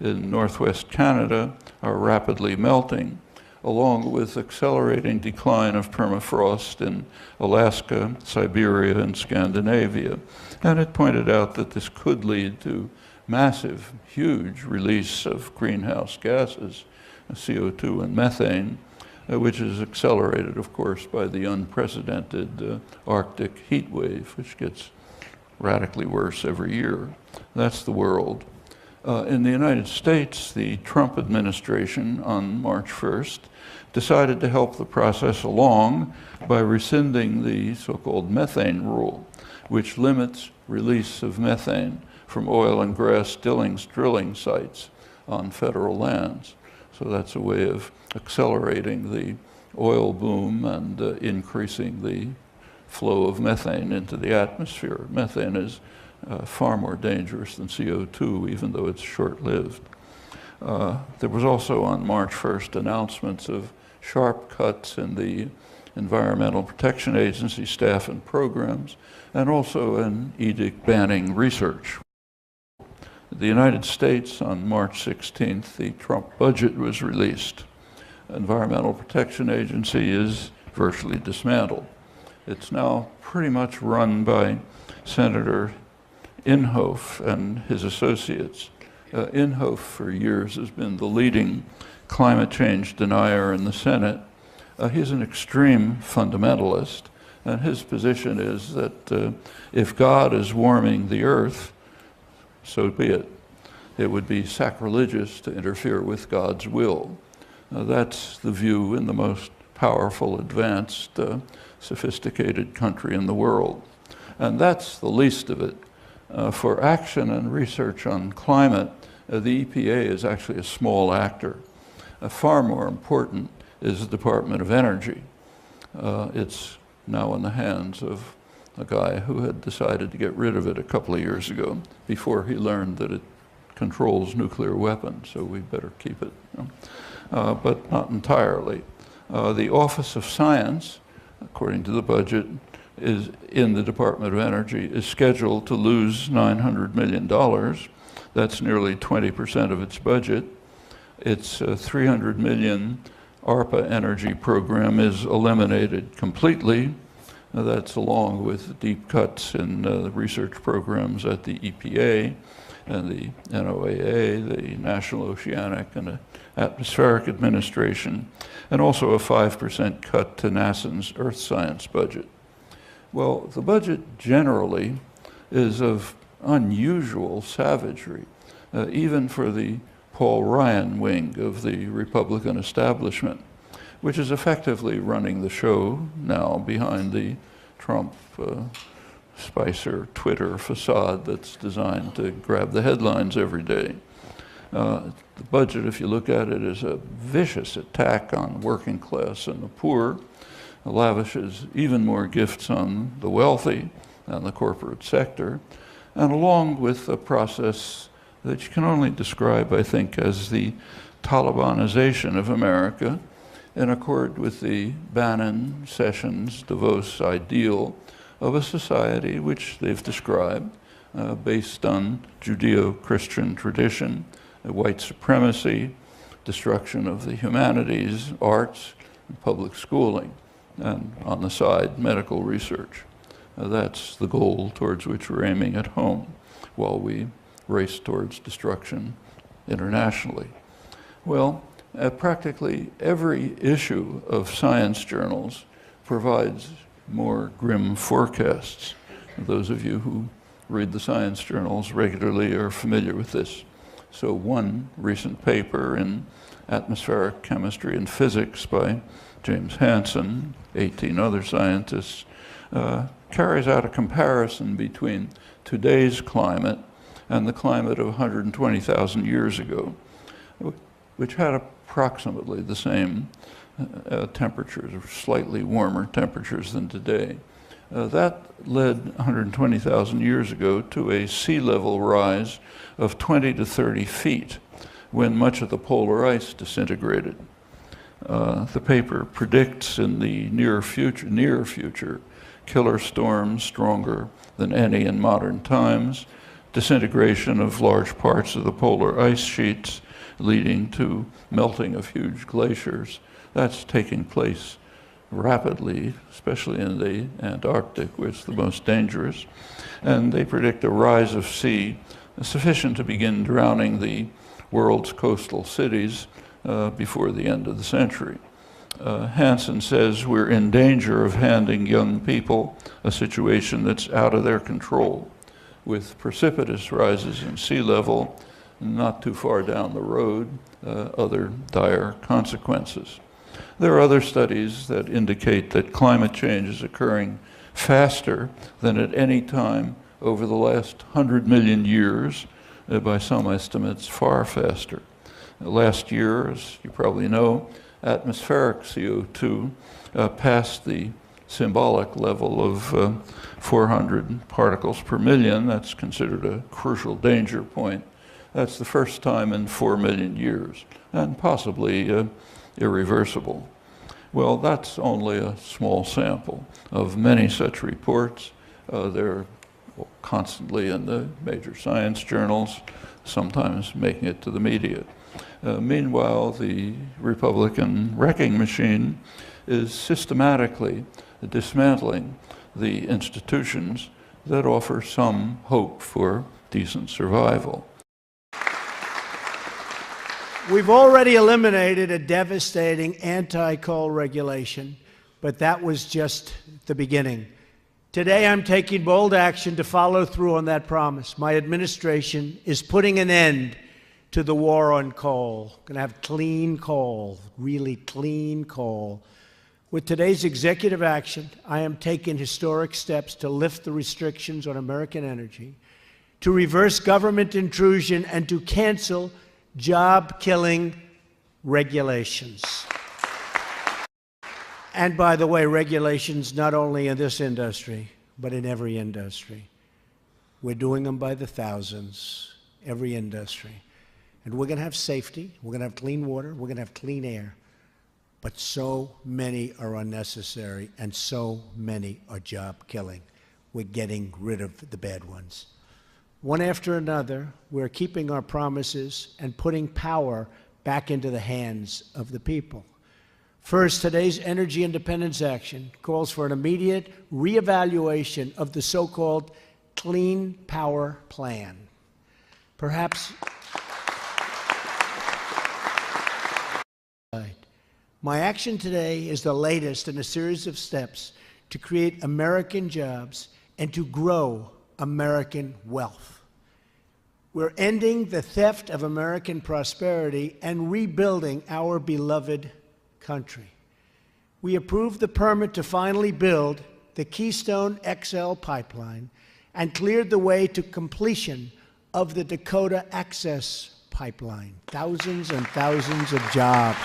in northwest Canada are rapidly melting, along with accelerating decline of permafrost in Alaska, Siberia, and Scandinavia. And it pointed out that this could lead to massive, huge release of greenhouse gases, CO2 and methane, which is accelerated, of course, by the unprecedented Arctic heat wave, which gets radically worse every year. That's the world. In the United States, the Trump administration on March 1st decided to help the process along by rescinding the so-called methane rule, which limits release of methane from oil and gas drilling sites on federal lands. So that's a way of accelerating the oil boom and increasing the flow of methane into the atmosphere. Methane is far more dangerous than CO2, even though it's short-lived. There was also on March 1st announcements of sharp cuts in the Environmental Protection Agency staff and programs, and also an edict banning research. The United States, on March 16th, the Trump budget was released. Environmental Protection Agency is virtually dismantled. It's now pretty much run by Senator Inhofe and his associates. Inhofe for years has been the leading climate change denier in the Senate. He's an extreme fundamentalist, and his position is that if God is warming the earth, so be it. It would be sacrilegious to interfere with God's will. That's the view in the most powerful, advanced, sophisticated country in the world. And that's the least of it. For action and research on climate, the EPA is actually a small actor. Far more important is the Department of Energy. It's now in the hands of a guy who had decided to get rid of it a couple of years ago before he learned that it controls nuclear weapons, so we better keep it. But not entirely. The Office of Science, according to the budget, is in the Department of Energy, is scheduled to lose $900 million. That's nearly 20% of its budget. Its $300 million ARPA energy program is eliminated completely. That's along with deep cuts in the research programs at the EPA and the NOAA, the National Oceanic and Atmospheric Administration, and also a 5% cut to NASA's Earth Science budget. Well, the budget generally is of unusual savagery, even for the Paul Ryan wing of the Republican establishment, which is effectively running the show now behind the Trump Spicer Twitter facade that's designed to grab the headlines every day. The budget, if you look at it, is a vicious attack on working class and the poor. It lavishes even more gifts on the wealthy and the corporate sector, and along with a process that you can only describe, I think, as the Talibanization of America, in accord with the Bannon, Sessions, DeVos ideal of a society which they've described based on Judeo-Christian tradition, white supremacy, destruction of the humanities, arts, and public schooling, and on the side, medical research. That's the goal towards which we're aiming at home, while we race towards destruction internationally. Well, practically every issue of science journals provides more grim forecasts. Those of you who read the science journals regularly are familiar with this. So one recent paper in Atmospheric Chemistry and Physics by James Hansen, 18 other scientists, carries out a comparison between today's climate and the climate of 120,000 years ago, which had approximately the same temperatures, or slightly warmer temperatures than today. That led 120,000 years ago to a sea level rise of 20 to 30 feet when much of the polar ice disintegrated. The paper predicts in the near future, killer storms stronger than any in modern times, disintegration of large parts of the polar ice sheets, leading to melting of huge glaciers. That's taking place rapidly, especially in the Antarctic, which is the most dangerous. And they predict a rise of sea sufficient to begin drowning the world's coastal cities before the end of the century. Hansen says we're in danger of handing young people a situation that's out of their control, with precipitous rises in sea level, not too far down the road, other dire consequences. There are other studies that indicate that climate change is occurring faster than at any time over the last 100 million years, by some estimates far faster. Last year, as you probably know, atmospheric CO2 passed the symbolic level of 400 particles per million. That's considered a crucial danger point. That's the first time in 4 million years, and possibly irreversible. Well, that's only a small sample of many such reports. They're constantly in the major science journals, sometimes making it to the media. Meanwhile, the Republican wrecking machine is systematically dismantling the institutions that offer some hope for decent survival. We've already eliminated a devastating anti-coal regulation, but that was just the beginning. Today, I'm taking bold action to follow through on that promise. My administration is putting an end to the war on coal. We're going to have clean coal, really clean coal. With today's executive action, I am taking historic steps to lift the restrictions on American energy, to reverse government intrusion, and to cancel job-killing regulations. And by the way, regulations not only in this industry, but in every industry. We're doing them by the thousands, every industry. And we're going to have safety, we're going to have clean water, we're going to have clean air. But so many are unnecessary, and so many are job-killing. We're getting rid of the bad ones. One after another, we're keeping our promises and putting power back into the hands of the people. First, today's energy independence action calls for an immediate reevaluation of the so-called Clean Power Plan. Perhaps my action today is the latest in a series of steps to create American jobs and to grow American wealth. We're ending the theft of American prosperity and rebuilding our beloved country. We approved the permit to finally build the Keystone XL pipeline and cleared the way to completion of the Dakota Access Pipeline. Thousands and thousands of jobs.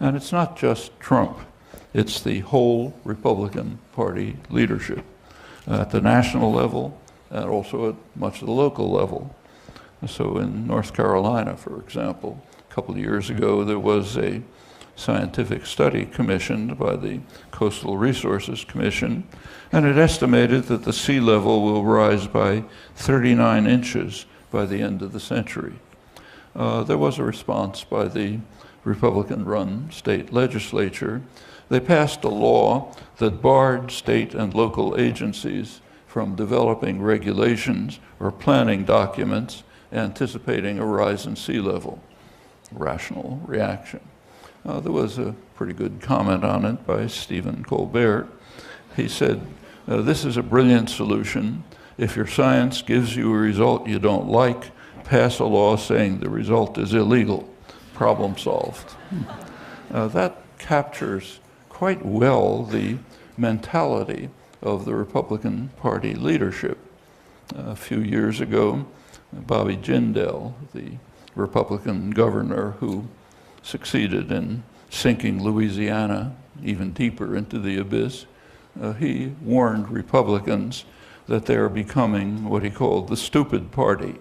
And it's not just Trump, it's the whole Republican Party leadership at the national level and also at much of the local level. So in North Carolina, for example, a couple of years ago, there was a scientific study commissioned by the Coastal Resources Commission, and it estimated that the sea level will rise by 39 inches by the end of the century. There was a response by the Republican-run state legislature. They passed a law that barred state and local agencies from developing regulations or planning documents anticipating a rise in sea level. Rational reaction. There was a pretty good comment on it by Stephen Colbert. He said, this is a brilliant solution. If your science gives you a result you don't like, pass a law saying the result is illegal. Problem solved. That captures quite well the mentality of the Republican Party leadership. A few years ago, Bobby Jindal, the Republican governor who succeeded in sinking Louisiana even deeper into the abyss, he warned Republicans that they are becoming what he called the stupid party.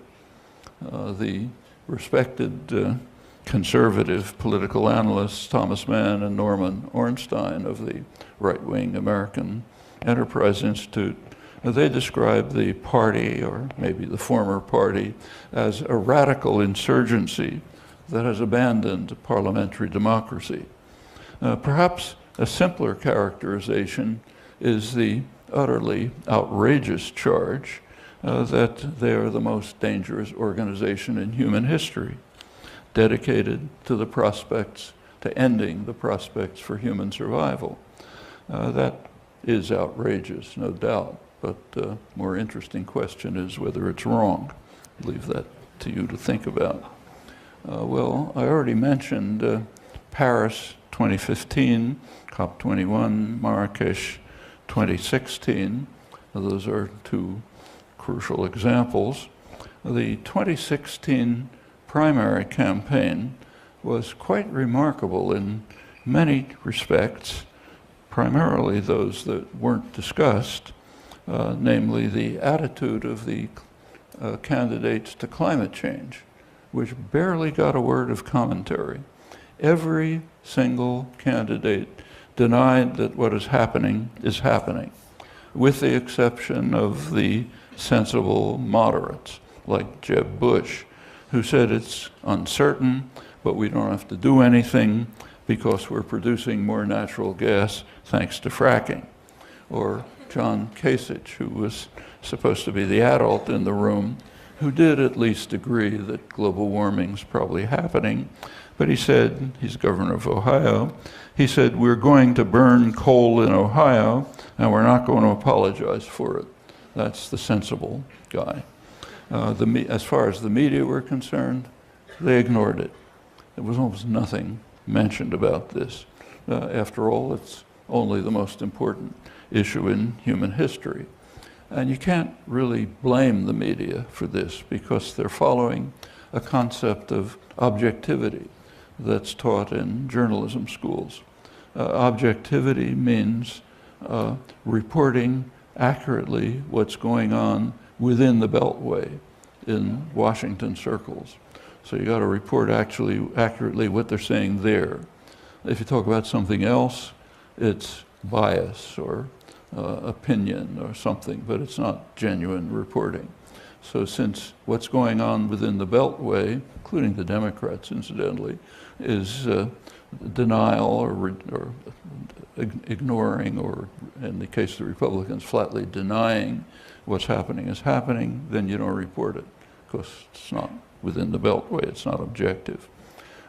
The respected conservative political analysts Thomas Mann and Norman Ornstein of the right-wing American Enterprise Institute They describe the party, or maybe the former party, as a radical insurgency that has abandoned parliamentary democracy. Perhaps a simpler characterization is the utterly outrageous charge that they are the most dangerous organization in human history, dedicated to the prospects, to ending the prospects for human survival. That is outrageous, no doubt, but the more interesting question is whether it's wrong. I'll leave that to you to think about. Well, I already mentioned Paris 2015, COP21, Marrakesh 2016. Those are two crucial examples. The 2016 primary campaign was quite remarkable in many respects, primarily those that weren't discussed, namely the attitude of the candidates to climate change, which barely got a word of commentary. Every single candidate denied that what is happening, with the exception of the sensible moderates, like Jeb Bush, who said it's uncertain, but we don't have to do anything because we're producing more natural gas thanks to fracking. Or John Kasich, who was supposed to be the adult in the room, who did at least agree that global warming's probably happening, but he said, he's governor of Ohio, he said, we're going to burn coal in Ohio and we're not going to apologize for it. That's the sensible guy. As far as the media were concerned, they ignored it. There was almost nothing mentioned about this. After all, it's only the most important issue in human history. And you can't really blame the media for this because they're following a concept of objectivity that's taught in journalism schools. Objectivity means reporting accurately what's going on within the Beltway in Washington circles. So you got to report accurately what they're saying there. If you talk about something else, it's bias or opinion or something, but it's not genuine reporting. So since what's going on within the Beltway, including the Democrats incidentally, is denial or ignoring, or in the case of the Republicans, flatly denying what's happening is happening, then you don't report it because it's not within the Beltway, it's not objective.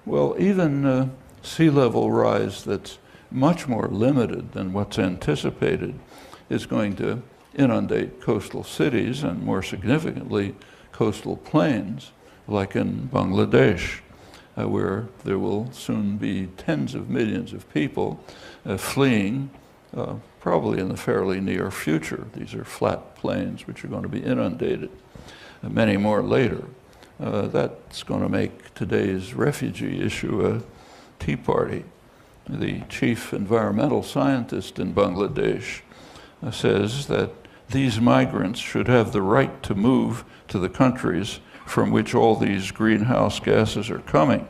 Well, even sea level rise that's much more limited than what's anticipated is going to inundate coastal cities and, more significantly, coastal plains, like in Bangladesh, where there will soon be tens of millions of people fleeing, probably in the fairly near future. These are flat plains which are going to be inundated, many more later. That's going to make today's refugee issue a tea party. The chief environmental scientist in Bangladesh says that these migrants should have the right to move to the countries from which all these greenhouse gases are coming.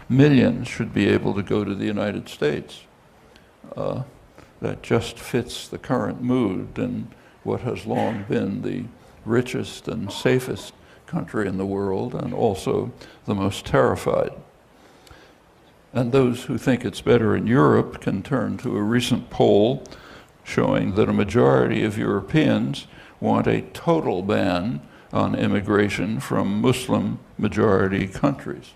Millions should be able to go to the United States. That just fits the current mood and what has long been the richest and safest country in the world, and also the most terrified. And those who think it's better in Europe can turn to a recent poll showing that a majority of Europeans want a total ban on immigration from Muslim majority countries.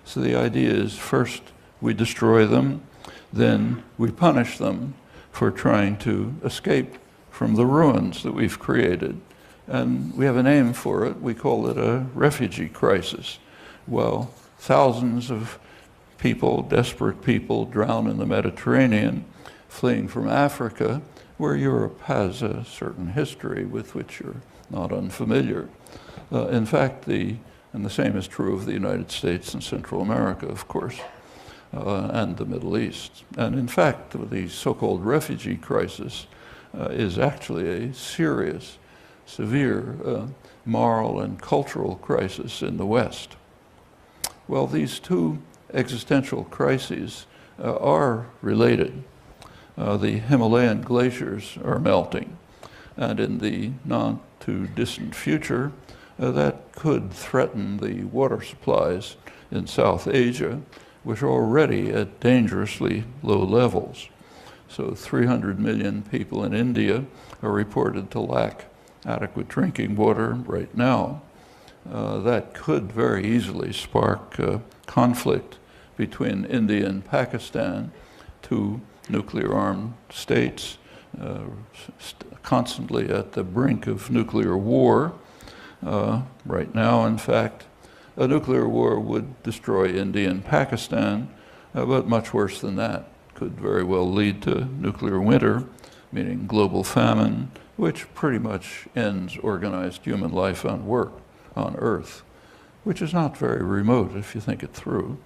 So the idea is first we destroy them, then we punish them for trying to escape from the ruins that we've created. And we have a name for it. We call it a refugee crisis. Well, thousands of people, desperate people, drown in the Mediterranean, fleeing from Africa, where Europe has a certain history with which you're not unfamiliar. In fact, and the same is true of the United States and Central America, of course, and the Middle East. And in fact, the so-called refugee crisis is actually a serious, severe moral and cultural crisis in the West. Well, these two existential crises are related. The Himalayan glaciers are melting. and in the not-too-distant future, that could threaten the water supplies in South Asia, which are already at dangerously low levels. So 300 million people in India are reported to lack adequate drinking water right now. That could very easily spark conflict between India and Pakistan, two nuclear-armed states constantly at the brink of nuclear war. Right now, in fact, a nuclear war would destroy India and Pakistan, but much worse than that. Could very well lead to nuclear winter, meaning global famine, which pretty much ends organized human life on Earth, which is not very remote if you think it through.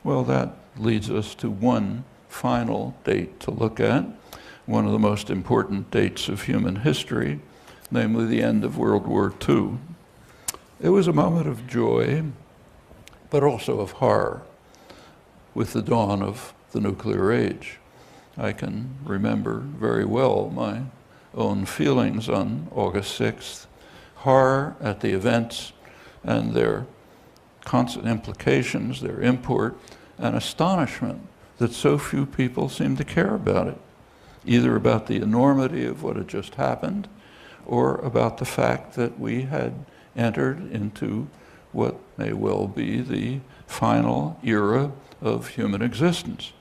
Well, that leads us to one final date to look at, one of the most important dates of human history, namely the end of World War II. It was a moment of joy, but also of horror, with the dawn of the nuclear age. I can remember very well my own feelings on August 6th, horror at the events and their constant implications, their import, and astonishment that so few people seem to care about it, either about the enormity of what had just happened or about the fact that we had entered into what may well be the final era of human existence,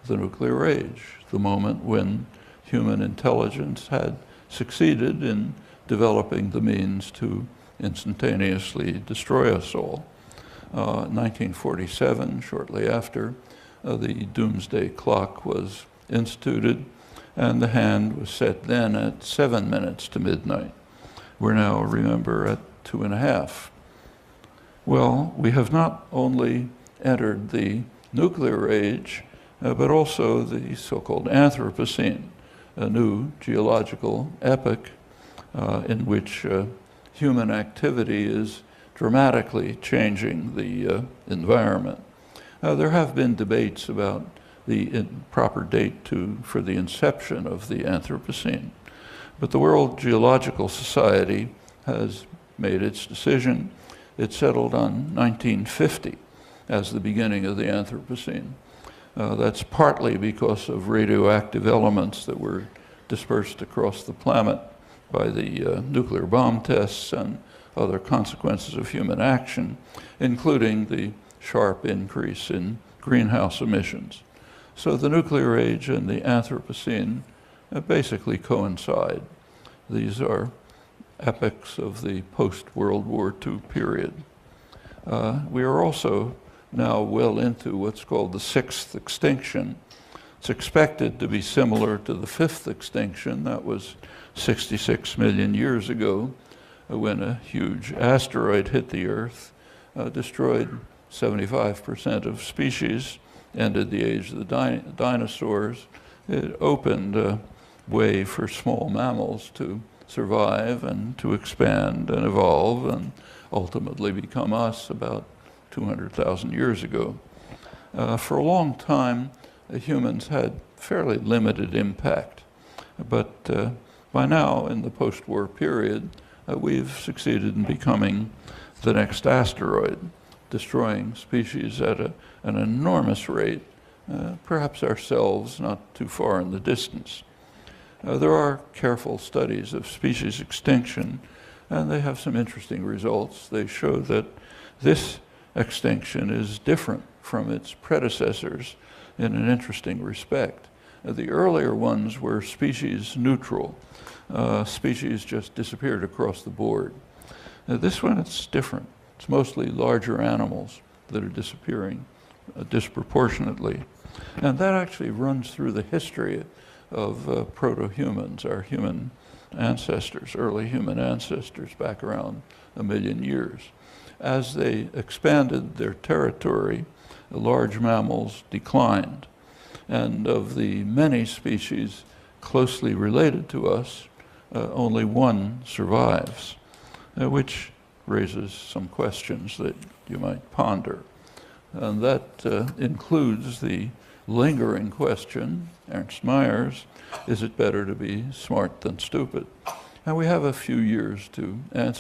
the nuclear age, the moment when human intelligence had succeeded in developing the means to instantaneously destroy us all. 1947, shortly after, the doomsday clock was instituted, and the hand was set then at 7 minutes to midnight. We're now, remember, at 2.5. Well, we have not only entered the nuclear age, but also the so-called Anthropocene, a new geological epoch in which human activity is dramatically changing the environment. There have been debates about the proper date for the inception of the Anthropocene, but the World Geological Society has made its decision. It settled on 1950 as the beginning of the Anthropocene. That's partly because of radioactive elements that were dispersed across the planet by the nuclear bomb tests and other consequences of human action, including the sharp increase in greenhouse emissions. So the nuclear age and the Anthropocene basically coincide. These are epochs of the post-World War II period. We are also now well into what's called the sixth extinction. It's expected to be similar to the fifth extinction. That was 66 million years ago, when a huge asteroid hit the Earth, destroyed 75% of species, ended the age of the dinosaurs. It opened a way for small mammals to survive and to expand and evolve and ultimately become us about 200,000 years ago. For a long time, humans had fairly limited impact, but by now, in the post-war period, we've succeeded in becoming the next asteroid, destroying species at an enormous rate, perhaps ourselves not too far in the distance. There are careful studies of species extinction, and they have some interesting results. They show that this extinction is different from its predecessors in an interesting respect. The earlier ones were species neutral. Species just disappeared across the board. This one, it's different. It's mostly larger animals that are disappearing disproportionately. And that actually runs through the history of proto-humans, our human ancestors, early human ancestors back around 1 million years. As they expanded their territory, the large mammals declined. And of the many species closely related to us, only one survives, which raises some questions that you might ponder. And that includes the lingering question, Ernst Mayer's, is it better to be smart than stupid? And we have a few years to answer